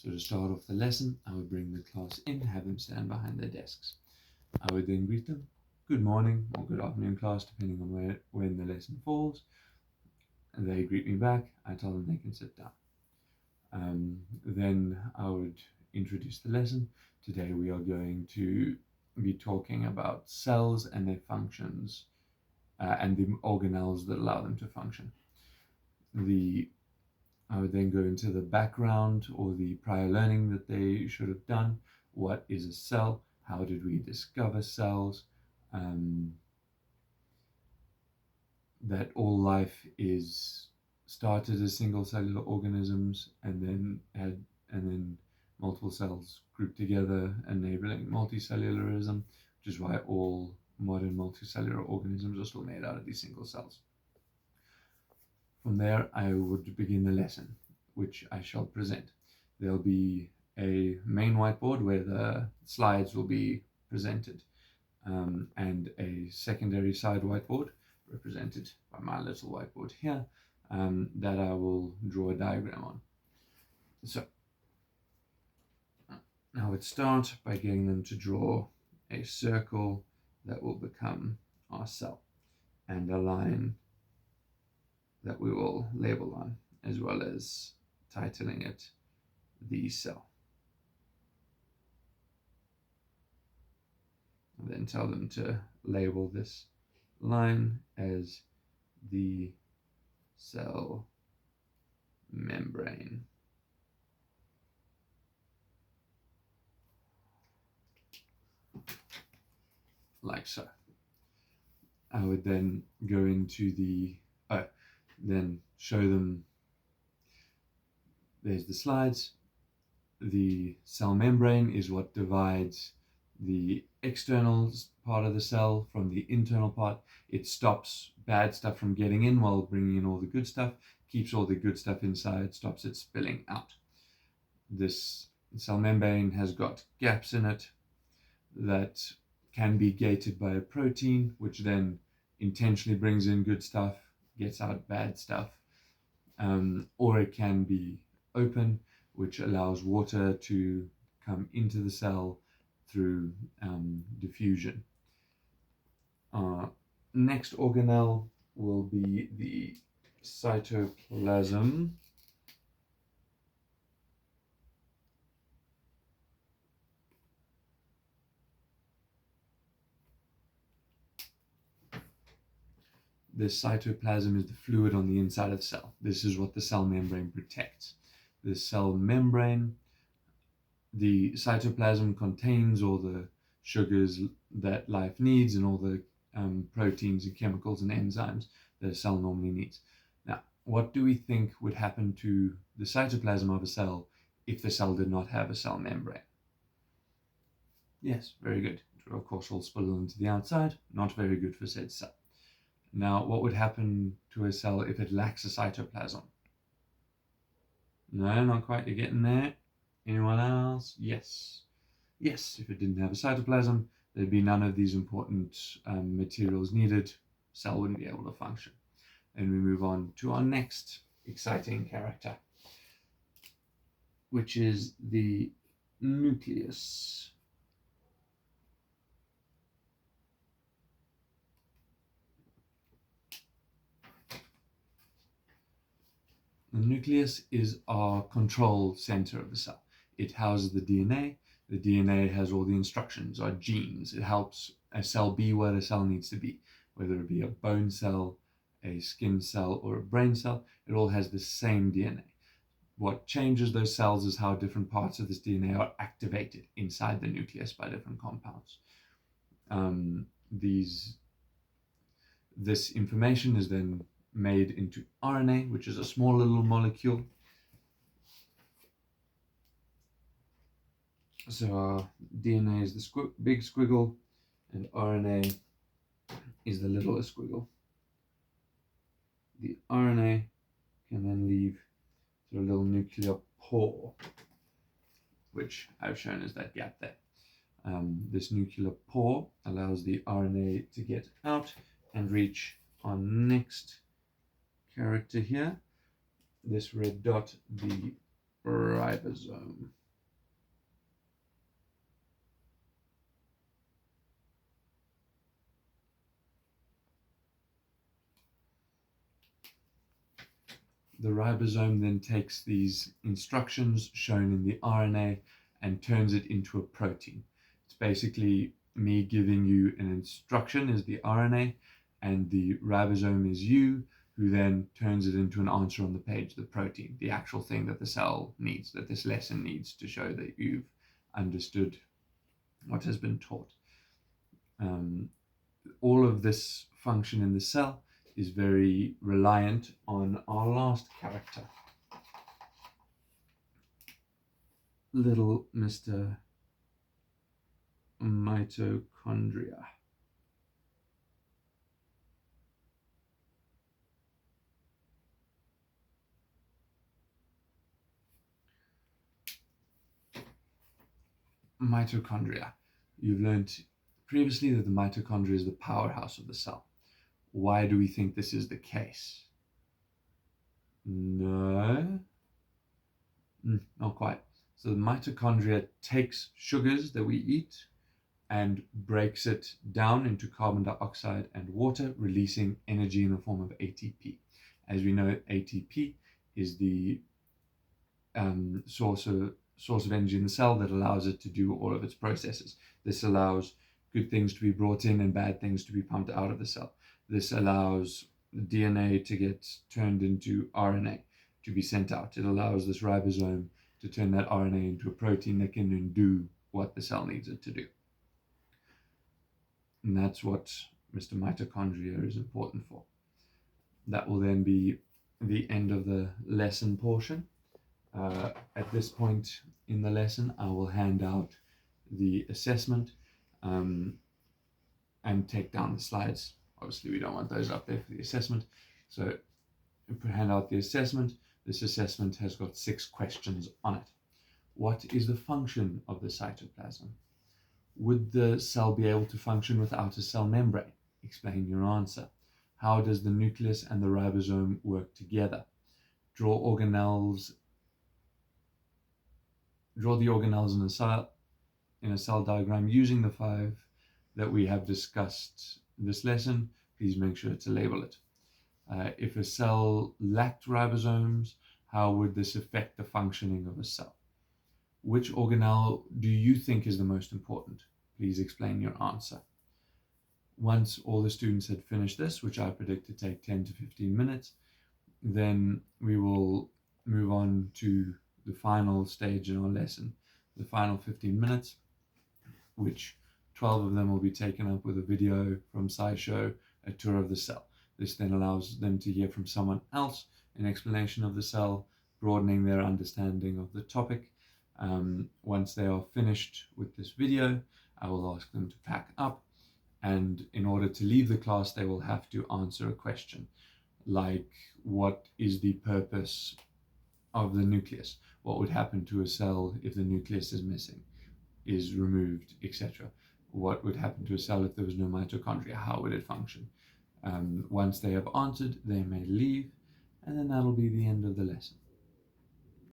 So to start off the lesson, I would bring the class in, have them stand behind their desks. I would then greet them, good morning or good afternoon class, depending on when the lesson falls. And they greet me back, I tell them they can sit down. Then I would introduce the lesson. Today we are going to be talking about cells and their functions and the organelles that allow them to function. I would then go into the background or the prior learning that they should have done. What is a cell? How did we discover cells? That all life is started as single cellular organisms and then multiple cells grouped together, enabling multicellularism, which is why all modern multicellular organisms are still made out of these single cells. From there, I would begin the lesson, which I shall present. There'll be a main whiteboard where the slides will be presented, and a secondary side whiteboard represented by my little whiteboard here, that I will draw a diagram on. So I would start by getting them to draw a circle that will become our cell and a line that we will label on, as well as titling it the cell. And then tell them to label this line as the cell membrane. Like so. I would then go into then show them, there's the slides. The cell membrane is what divides the external part of the cell from the internal part. It stops bad stuff from getting in while bringing in all the good stuff, keeps all the good stuff inside, stops it spilling out. This cell membrane has got gaps in it that can be gated by a protein, which then intentionally brings in good stuff, gets out bad stuff, or it can be open, which allows water to come into the cell through diffusion. Next organelle will be the cytoplasm. The cytoplasm is the fluid on the inside of the cell. This is what the cell membrane protects. The cell membrane, the cytoplasm contains all the sugars that life needs and all the proteins and chemicals and enzymes that a cell normally needs. Now, what do we think would happen to the cytoplasm of a cell if the cell did not have a cell membrane? Yes, very good. It would of course all spill into the outside, not very good for said cell. Now, what would happen to a cell if it lacks a cytoplasm? No, not quite. You're getting there. Anyone else? Yes. Yes, if it didn't have a cytoplasm, there'd be none of these important materials needed. Cell wouldn't be able to function. And we move on to our next exciting character, which is the nucleus. The nucleus is our control center of the cell. It houses the DNA. The DNA has all the instructions, our genes. It helps a cell be what a cell needs to be, whether it be a bone cell, a skin cell, or a brain cell. It all has the same DNA. What changes those cells is how different parts of this DNA are activated inside the nucleus by different compounds. This information is then made into RNA, which is a small little molecule. So our DNA is the big squiggle, and RNA is the little squiggle. The RNA can then leave through a little nuclear pore, which I've shown as that gap there. This nuclear pore allows the RNA to get out and reach our next character here. This red dot, the ribosome. The ribosome then takes these instructions shown in the RNA and turns it into a protein. It's basically me giving you an instruction as the RNA, and the ribosome is you, who then turns it into an answer on the page, the protein, the actual thing that the cell needs, that this lesson needs to show that you've understood what has been taught. All of this function in the cell is very reliant on our last character, little Mr. Mitochondria. Mitochondria. You've learned previously that the mitochondria is the powerhouse of the cell. Why do we think this is the case? No, not quite. So the mitochondria takes sugars that we eat and breaks it down into carbon dioxide and water, releasing energy in the form of ATP. As we know, ATP is the source of energy in the cell that allows it to do all of its processes. This allows good things to be brought in and bad things to be pumped out of the cell. This allows DNA to get turned into RNA to be sent out. It allows this ribosome to turn that RNA into a protein that can then do what the cell needs it to do. And that's what Mr. Mitochondria is important for. That will then be the end of the lesson portion. At this point in the lesson, I will hand out the assessment and take down the slides. Obviously, we don't want those up there for the assessment. So hand out the assessment. This assessment has got 6 questions on it. What is the function of the cytoplasm? Would the cell be able to function without a cell membrane? Explain your answer. How does the nucleus and the ribosome work together? Draw the organelles in a cell diagram using the 5 that we have discussed in this lesson. Please make sure to label it. If a cell lacked ribosomes, how would this affect the functioning of a cell? Which organelle do you think is the most important? Please explain your answer. Once all the students had finished this, which I predict to take 10 to 15 minutes, then we will move on to the final stage in our lesson, the final 15 minutes, which 12 of them will be taken up with a video from SciShow, a tour of the cell. This then allows them to hear from someone else an explanation of the cell, broadening their understanding of the topic. Once they are finished with this video, I will ask them to pack up, and in order to leave the class, they will have to answer a question like, what is the purpose of the nucleus? What would happen to a cell if the nucleus is missing, is removed, etc.? What would happen to a cell if there was no mitochondria? How would it function? Once they have answered, they may leave, and then that'll be the end of the lesson.